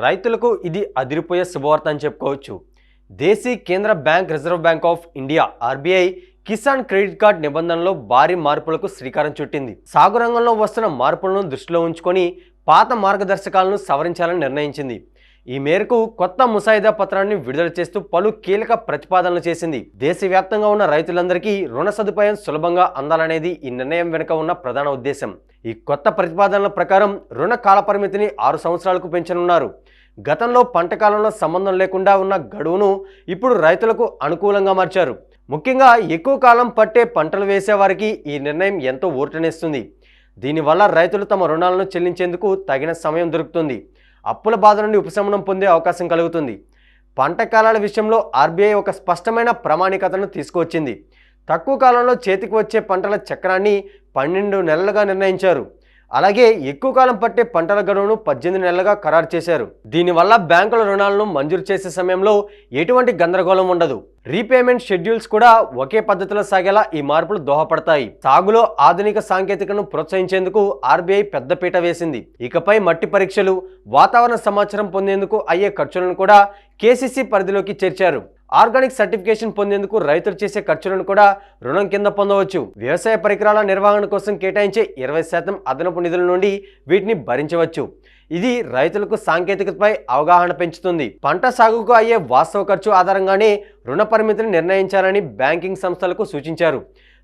రైతులకు ఇది అదిరిపోయే శుభవార్త అని చెప్పుకోవచ్చు. దేశీ కేంద్ర bank reserve bank of India RBI Kisan credit card నిబంధనలో భారీ మార్పులకు శ్రీకారం చుట్టింది. సాగు రంగంలో వస్తున్న మార్పులను దృష్టిలో ఉంచుకొని పాత మార్గదర్శకాలను సవరించాలని నిర్ణయించింది. ఈ మేరకు కొత్త ముసాయిదా పత్రాన్ని విడుదల చేస్తూ పలు కీలక ప్రతిపాదనలు చేసింది. దేశవ్యాప్తంగా ఉన్న రైతులందరికీ రుణ సదుపాయం సులభంగా అందాలనేది ఈ నిర్ణయం వెనుక ఉన్న ప్రధాన ఉద్దేశం. ఈ కొత్త ప్రతిపాదనల ప్రకారం రుణ కాలపరిమితిని 6 సంవత్సరాలకు పెంచనున్నారు. గతంలో పంట కాలంలో సంబంధం లేకుండా ఉన్న గడువును ఇప్పుడు రైతులకు అనుకూలంగా మార్చారు. ముఖ్యంగా ఎక్కువ కాలం పట్టే పంటలు వేసేవారికి ఈ నిర్ణయం ఎంతో ఊరటనిస్తుంది. దీనివల్ల రైతులు తమ రుణాలను చెల్లించేందుకు తగిన సమయం దొరుకుతుంది. అప్పుల బాధ నుండి ఉపశమనం పొందే అవకాశం కలుగుతుంది. పంట కాలాల విషయంలో ఆర్బీఐ ఒక స్పష్టమైన ప్రామాణికతను తీసుకువచ్చింది. తక్కువ కాలంలో చేతికి వచ్చే పంటల చక్రాన్ని 12 నెలలుగా నిర్ణయించారు. అలాగే ఎక్కువ కాలం పట్టే పంటల గడువును 18 నెలలుగా ఖరారు చేశారు. దీనివల్ల బ్యాంకుల రుణాలను మంజూరు చేసే సమయంలో ఎటువంటి గందరగోళం ఉండదు. రీపేమెంట్ షెడ్యూల్స్ కూడా ఒకే పద్ధతిలో సాగేలా ఈ మార్పులు దోహదపడతాయి. సాగులో ఆధునిక సాంకేతికను ప్రోత్సహించేందుకు ఆర్బీఐ పెద్దపీట వేసింది. ఇకపై మట్టి పరీక్షలు, వాతావరణ సమాచారం పొందేందుకు అయ్యే ఖర్చులను కూడా కేసీసీ పరిధిలోకి చేర్చారు. ఆర్గానిక్ సర్టిఫికేషన్ పొందేందుకు రైతులు చేసే ఖర్చులను కూడా రుణం కింద పొందవచ్చు. వ్యవసాయ పరికరాల నిర్వహణ కోసం కేటాయించే 20% అదనపు నిధుల నుండి వీటిని భరించవచ్చు. ఇది రైతులకు సాంకేతికతపై అవగాహన పెంచుతుంది. పంట సాగుకు అయ్యే వాస్తవ ఖర్చు ఆధారంగానే రుణ పరిమితిని నిర్ణయించాలని బ్యాంకింగ్ సంస్థలకు సూచించారు.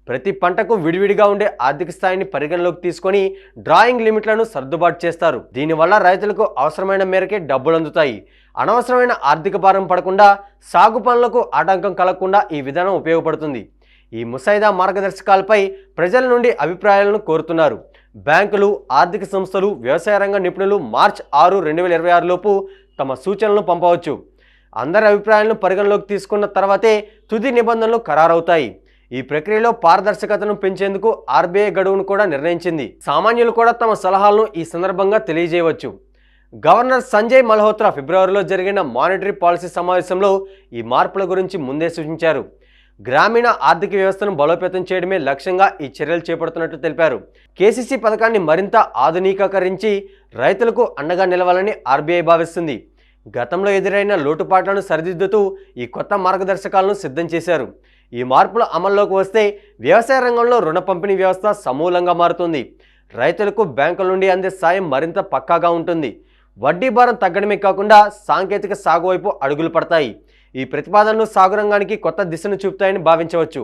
ప్రతి పంటకు విడివిడిగా ఉండే ఆర్థిక స్థాయిని పరిగణలోకి తీసుకొని డ్రాయింగ్ లిమిట్లను సర్దుబాటు చేస్తారు. దీనివల్ల రైతులకు అవసరమైన మేరకే డబ్బులు అందుతాయి. అనవసరమైన ఆర్థిక భారం పడకుండా సాగు పనులకు ఆటంకం కలగకుండా ఈ విధానం ఉపయోగపడుతుంది. ఈ ముసాయిదా మార్గదర్శకాలపై ప్రజల నుండి అభిప్రాయాలను కోరుతున్నారు. బ్యాంకులు, ఆర్థిక సంస్థలు, వ్యవసాయ రంగ నిపుణులు మార్చి 6, 2026 లోపు తమ సూచనలను పంపవచ్చు. అందరి అభిప్రాయాలను పరిగణలోకి తీసుకున్న తర్వాతే తుది నిబంధనలు ఖరారవుతాయి. ఈ ప్రక్రియలో పారదర్శకతను పెంచేందుకు ఆర్బీఐ గడువును కూడా నిర్ణయించింది. సామాన్యులు కూడా తమ సలహాలను ఈ సందర్భంగా తెలియజేయవచ్చు. గవర్నర్ సంజయ్ మల్హోత్రా ఫిబ్రవరిలో జరిగిన మానిటరీ పాలసీ సమావేశంలో ఈ మార్పుల గురించి ముందే సూచించారు. గ్రామీణ ఆర్థిక వ్యవస్థను బలోపేతం చేయడమే లక్ష్యంగా ఈ చర్యలు చేపడుతున్నట్టు తెలిపారు. కేసీసీ పథకాన్ని మరింత ఆధునికీకరించి రైతులకు అండగా నిలవాలని ఆర్బీఐ భావిస్తుంది. గతంలో ఎదురైన లోటుపాట్లను సరిదిద్దుతూ ఈ కొత్త మార్గదర్శకాలను సిద్ధం చేశారు. ఈ మార్పులు అమల్లోకి వస్తే వ్యవసాయ రంగంలో రుణ పంపిణీ వ్యవస్థ సమూలంగా మారుతుంది. రైతులకు బ్యాంకుల నుండి అందే సాయం మరింత పక్కాగా ఉంటుంది. వడ్డీ భారం తగ్గడమే కాకుండా సాంకేతిక సాగు వైపు అడుగులు పడతాయి. ఈ ప్రతిపాదనలు సాగు రంగానికి కొత్త దిశను చూపుతాయని భావించవచ్చు.